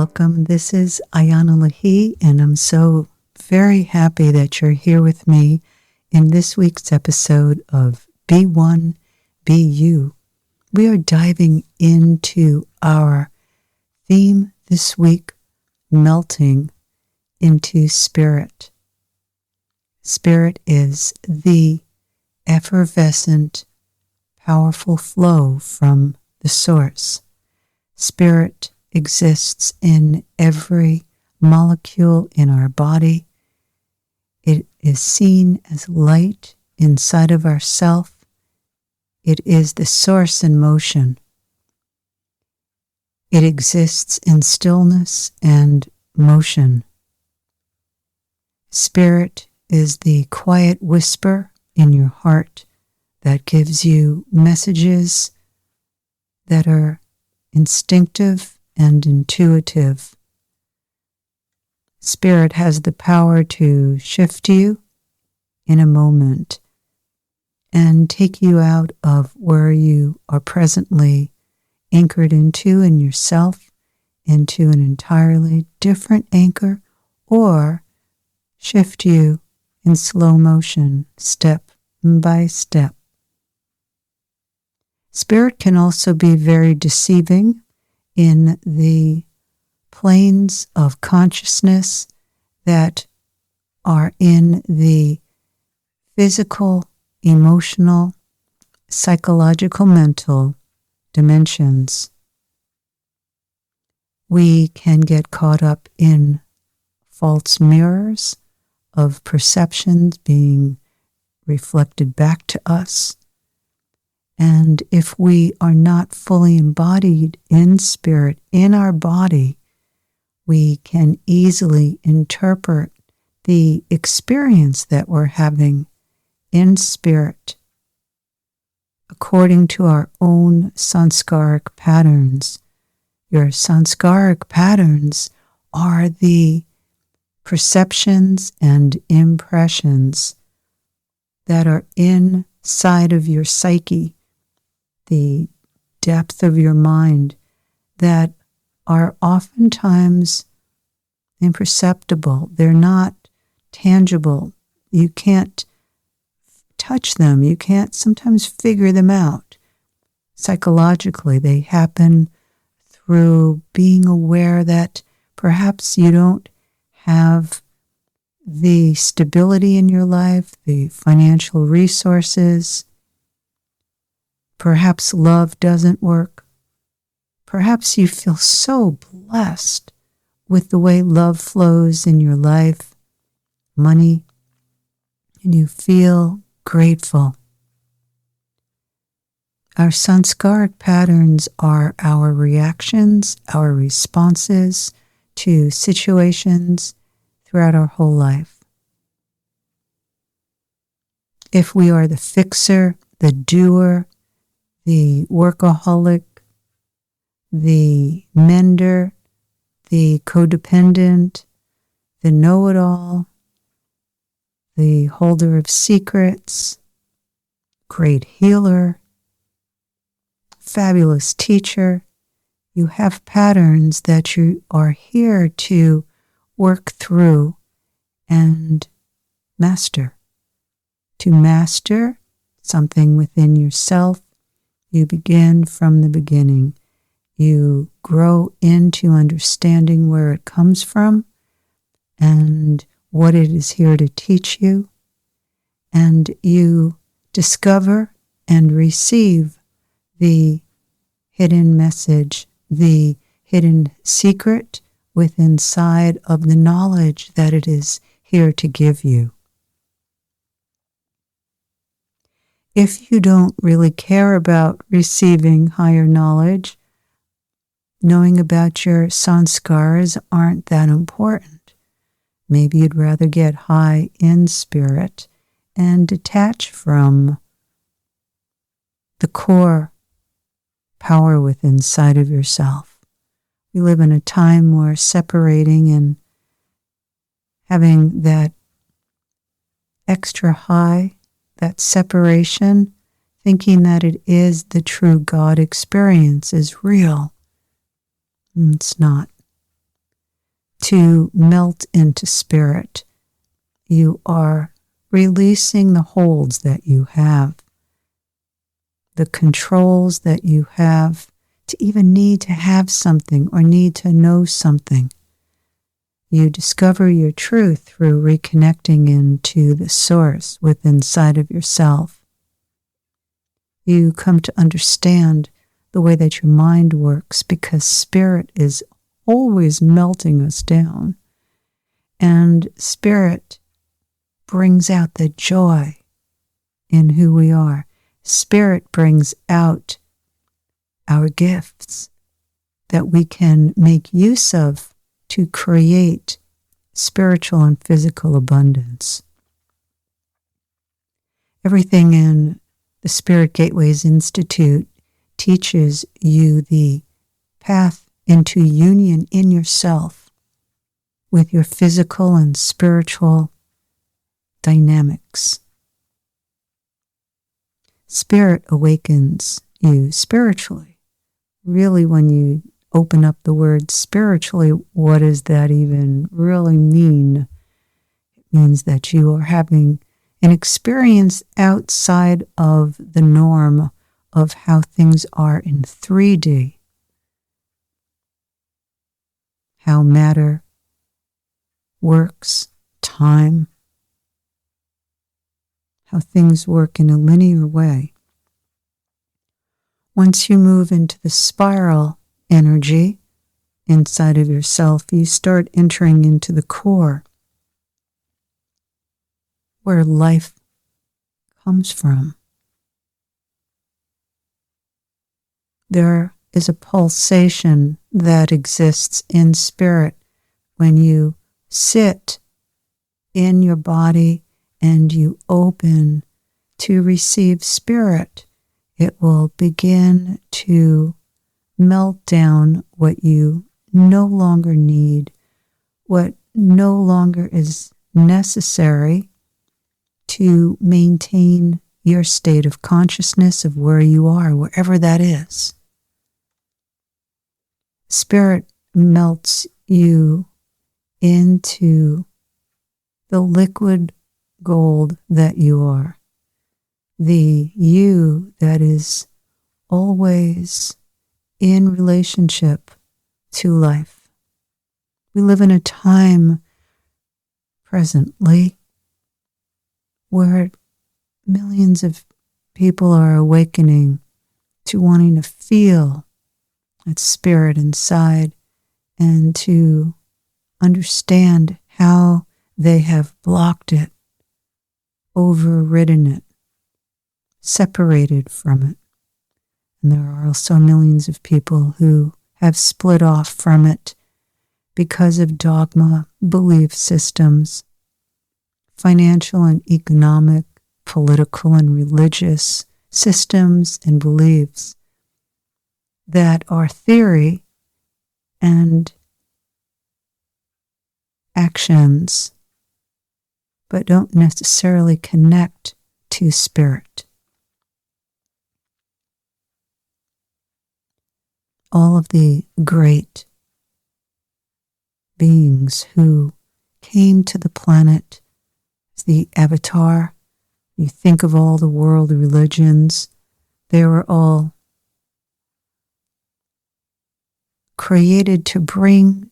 welcome. This is Ayana Lahi, and I'm so very happy that you're here with me in this week's episode of Be One, Be You. We are diving into our theme this week, melting into spirit. Spirit is the effervescent, powerful flow from the source. Spirit exists in every molecule in our body. It is seen as light inside of ourself. It is the source in motion. It exists in stillness and motion. Spirit is the quiet whisper in your heart that gives you messages that are instinctive and intuitive. Spirit has the power to shift you in a moment and take you out of where you are presently anchored into in yourself, into an entirely different anchor, or shift you in slow motion, step by step. Spirit can also be very deceiving in the planes of consciousness that are in the physical, emotional, psychological, mental dimensions. We can get caught up in false mirrors of perceptions being reflected back to us. And if we are not fully embodied in spirit, in our body, we can easily interpret the experience that we're having in spirit according to our own sanskaric patterns. Your sanskaric patterns are the perceptions and impressions that are inside of your psyche, the depth of your mind, that are oftentimes imperceptible. They're not tangible. You can't touch them. You can't sometimes figure them out. Psychologically, they happen through being aware that perhaps you don't have the stability in your life, the financial resources. Perhaps love doesn't work. Perhaps you feel so blessed with the way love flows in your life, money, and you feel grateful. Our sanskaric patterns are our reactions, our responses to situations throughout our whole life. If we are the fixer, the doer, the workaholic, the mender, the codependent, the know-it-all, the holder of secrets, great healer, fabulous teacher, you have patterns that you are here to work through and master. To master something within yourself, you begin from the beginning. You grow into understanding where it comes from and what it is here to teach you. And you discover and receive the hidden message, the hidden secret within inside of the knowledge that it is here to give you. If you don't really care about receiving higher knowledge, knowing about your sanskars aren't that important. Maybe you'd rather get high in spirit and detach from the core power within inside of yourself. We live in a time where separating and having that extra high, that separation, thinking that it is the true God experience is real. It's not. to melt into spirit. You are releasing the holds that you have, the controls that you have to even need to have something or need to know something. You discover your truth through reconnecting into the source within inside of yourself. You come to understand the way that your mind works because spirit is always melting us down. And spirit brings out the joy in who we are. Spirit brings out our gifts that we can make use of to create spiritual and physical abundance. Everything in the Spirit Gateways Institute teaches you the path into union in yourself with your physical and spiritual dynamics. Spirit awakens you spiritually. Really, when you open up the word spiritually, what does that even really mean? It means that you are having an experience outside of the norm of how things are in 3D. How matter works, time, how things work in a linear way. Once you move into the spiral energy inside of yourself, you start entering into the core, where life comes from. There is a pulsation that exists in spirit when you sit in your body and you open to receive spirit. It will begin to melt down what you no longer need, what no longer is necessary to maintain your state of consciousness of where you are, wherever that is. Spirit melts you into the liquid gold that you are, the you that is always in relationship to life. We live in a time presently where millions of people are awakening to wanting to feel that spirit inside and to understand how they have blocked it, overridden it, separated from it. And there are also millions of people who have split off from it because of dogma, belief systems, financial and economic, political and religious systems and beliefs that are theory and actions, but don't necessarily connect to spirit. All of the great beings who came to the planet as the avatar, you think of all the world religions, they were all created to bring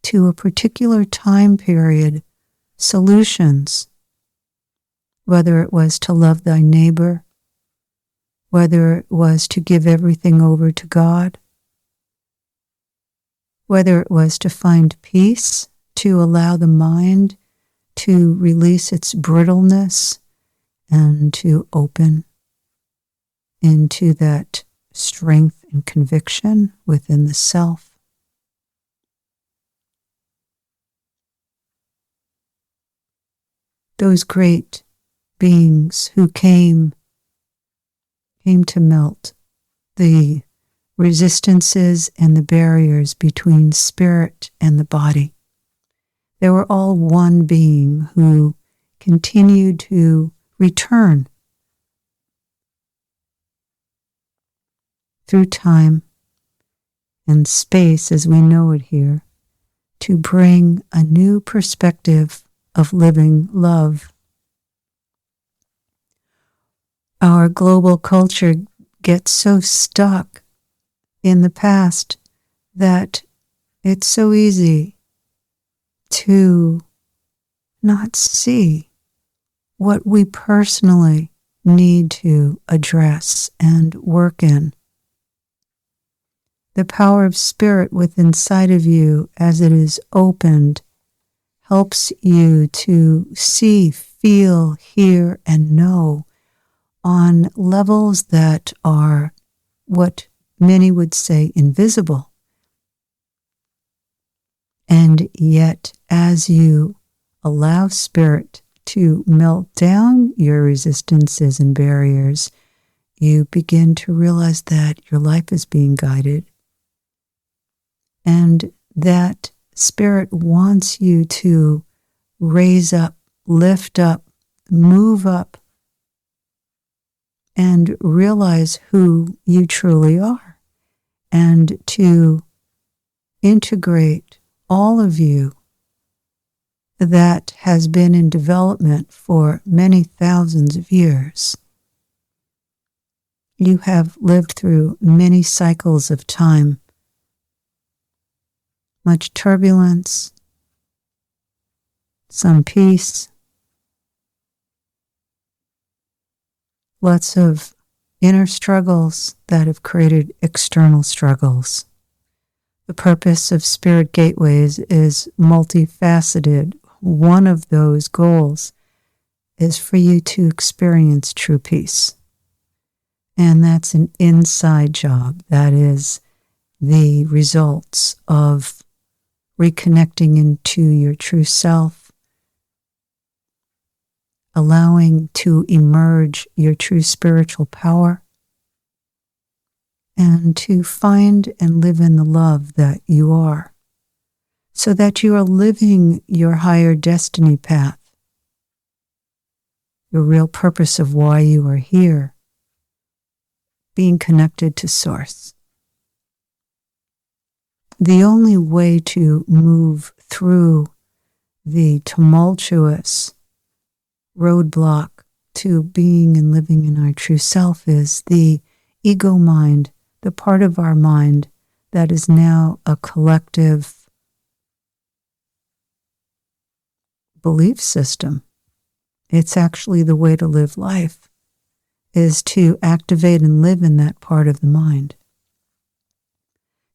to a particular time period solutions, whether it was to love thy neighbor, whether it was to give everything over to God, whether it was to find peace, to allow the mind to release its brittleness and to open into that strength and conviction within the self. Those great beings who came to melt the resistances and the barriers between spirit and the body. They were all one being who continued to return through time and space as we know it here to bring a new perspective of living love. Our global culture gets so stuck in the past that it's so easy to not see what we personally need to address and work in. The power of spirit within inside of you, as it is opened, helps you to see, feel, hear, and know on levels that are what many would say invisible. And yet, as you allow spirit to melt down your resistances and barriers, you begin to realize that your life is being guided and that spirit wants you to raise up, lift up, move up, and realize who you truly are, and to integrate all of you that has been in development for many thousands of years. You have lived through many cycles of time, much turbulence, some peace, lots of inner struggles that have created external struggles. The purpose of Spirit Gateways is multifaceted. One of those goals is for you to experience true peace. And that's an inside job. That is the results of reconnecting into your true self, allowing to emerge your true spiritual power, and to find and live in the love that you are, so that you are living your higher destiny path, your real purpose of why you are here, being connected to Source. The only way to move through the tumultuous roadblock to being and living in our true self is the ego mind, the part of our mind that is now a collective belief system. It's actually the way to live life, is to activate and live in that part of the mind.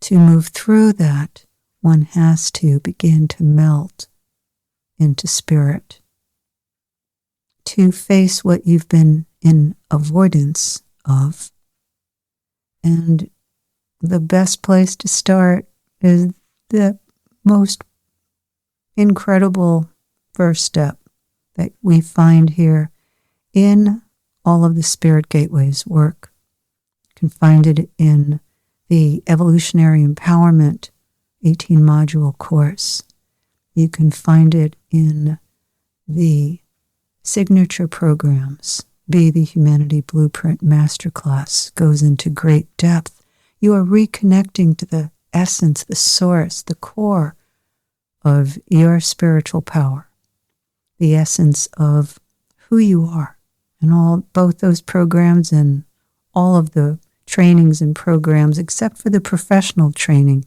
To move through that, one has to begin to melt into spirit, to face what you've been in avoidance of. And the best place to start is the most incredible first step that we find here in all of the Spirit Gateways work. You can find it in the Evolutionary Empowerment 18-module course. You can find it in the signature programs. Be the Humanity Blueprint Masterclass goes into great depth. You are reconnecting to the essence, the source, the core of your spiritual power, the essence of who you are. And both those programs and all of the trainings and programs, except for the professional training,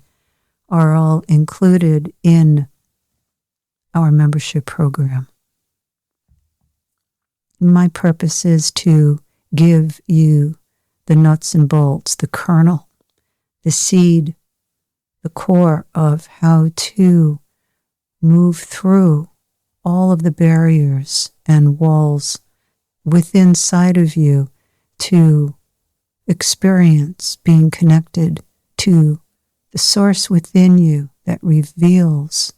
are all included in our membership program. My purpose is to give you the nuts and bolts, the kernel, the seed, the core of how to move through all of the barriers and walls within inside of you to experience being connected to the source within you that reveals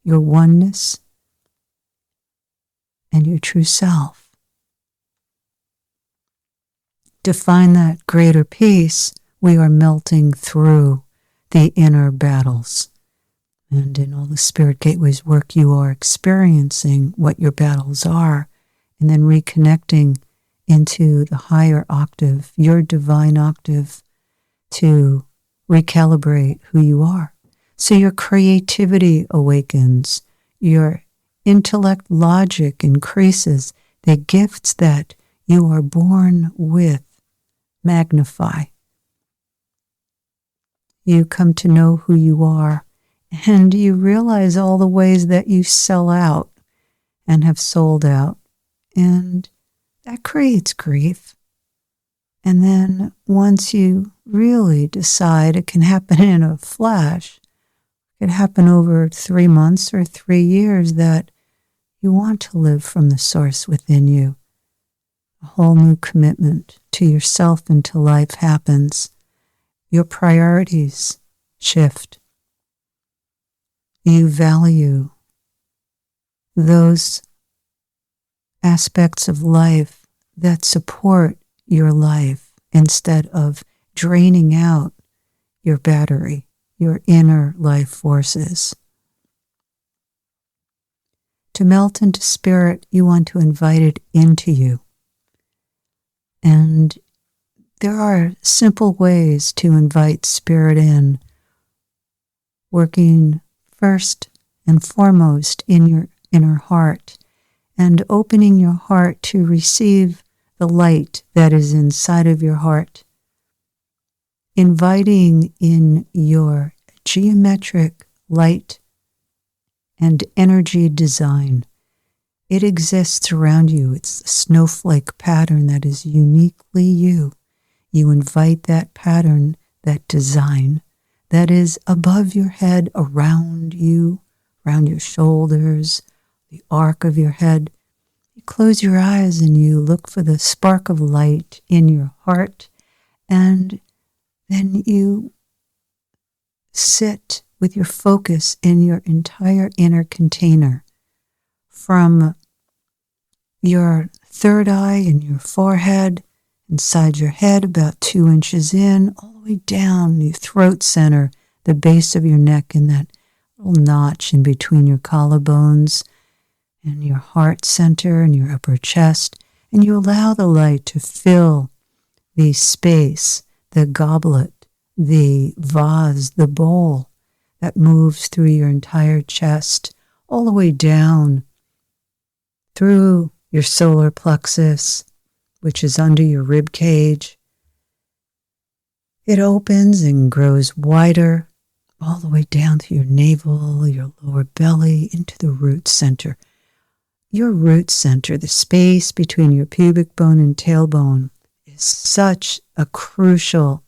your oneness and your true self. To find that greater peace, we are melting through the inner battles. And in all the Spirit Gateways work, you are experiencing what your battles are and then reconnecting into the higher octave, your divine octave, to recalibrate who you are. So your creativity awakens, your intellect logic increases, the gifts that you are born with magnify. You come to know who you are, and you realize all the ways that you sell out and have sold out, and that creates grief. And then once you really decide, it can happen in a flash, it could happen over 3 months or 3 years, that you want to live from the source within you. A whole new commitment to yourself and to life happens. Your priorities shift. You value those aspects of life that support your life instead of draining out your battery, your inner life forces. To melt into spirit, you want to invite it into you. And there are simple ways to invite spirit in, working first and foremost in your inner heart and opening your heart to receive the light that is inside of your heart, inviting in your geometric light and energy design. It exists around you. It's the snowflake pattern that is uniquely you. You invite that pattern, that design, that is above your head, around you, around your shoulders, the arc of your head. You close your eyes and you look for the spark of light in your heart, and then you sit with your focus in your entire inner container, from your third eye and your forehead, inside your head about 2 inches in, all the way down your throat center, the base of your neck, and that little notch in between your collarbones, and your heart center and your upper chest. And you allow the light to fill the space, the goblet, the vase, the bowl that moves through your entire chest, all the way down through your solar plexus, which is under your rib cage. It opens and grows wider all the way down to your navel, your lower belly, into the root center. Your root center, the space between your pubic bone and tailbone, is such a crucial,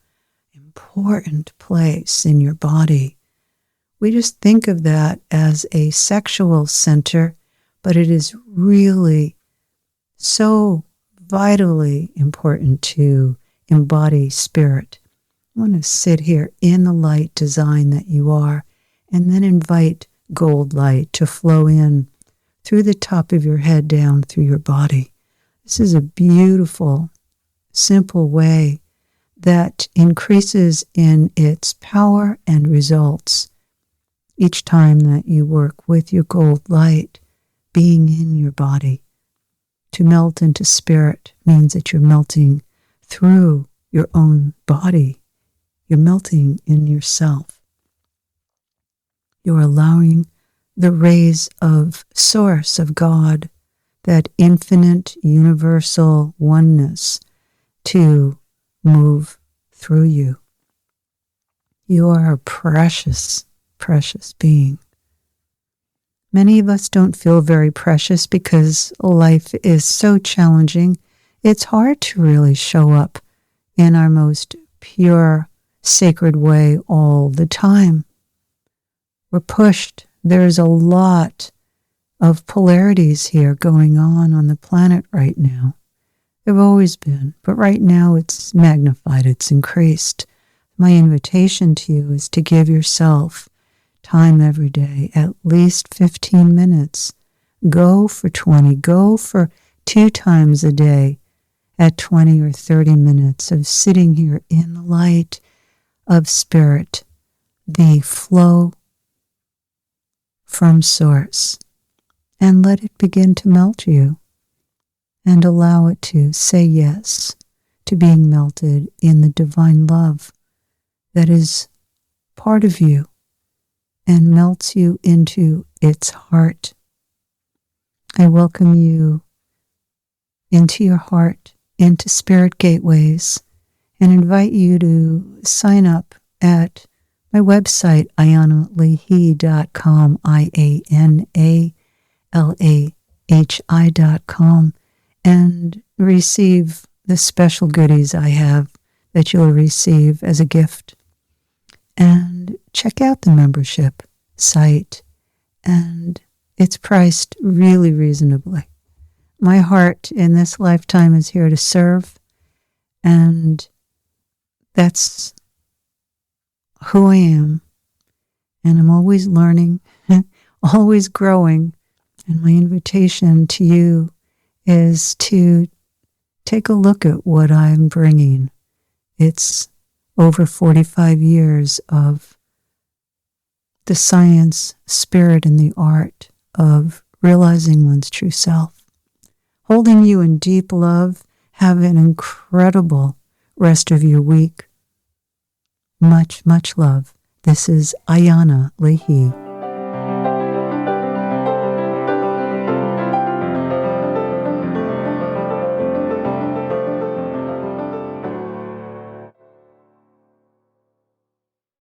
important place in your body. We just think of that as a sexual center, but it is really so vitally important to embody spirit. You want to sit here in the light design that you are, and then invite gold light to flow in through the top of your head down through your body. This is a beautiful, simple way that increases in its power and results each time that you work with your gold light being in your body. To melt into spirit means that you're melting through your own body. You're melting in yourself. You're allowing the rays of Source, of God, that infinite universal oneness, to move through you. You are a precious, precious being. Many of us don't feel very precious because life is so challenging. It's hard to really show up in our most pure, sacred way all the time. We're pushed. There's a lot of polarities here going on the planet right now. There have always been, but right now it's magnified, it's increased. My invitation to you is to give yourself time every day, at least 15 minutes. Go for 20, go for 2 times a day at 20 or 30 minutes of sitting here in the light of spirit, the flow from Source, and let it begin to melt you, and allow it to say yes to being melted in the divine love that is part of you, and melts you into its heart. I welcome you into your heart, into Spirit Gateways, and invite you to sign up at my website, ayanalahi.com, IANALAHI.com, and receive the special goodies I have that you'll receive as a gift. And check out the membership site, and it's priced really reasonably. My heart in this lifetime is here to serve, and that's who I am. And I'm always learning, always growing. And my invitation to you is to take a look at what I'm bringing. It's over 45 years of the science, spirit, and the art of realizing one's true self. Holding you in deep love. Have an incredible rest of your week. Much, much love. This is Ayana Leahy.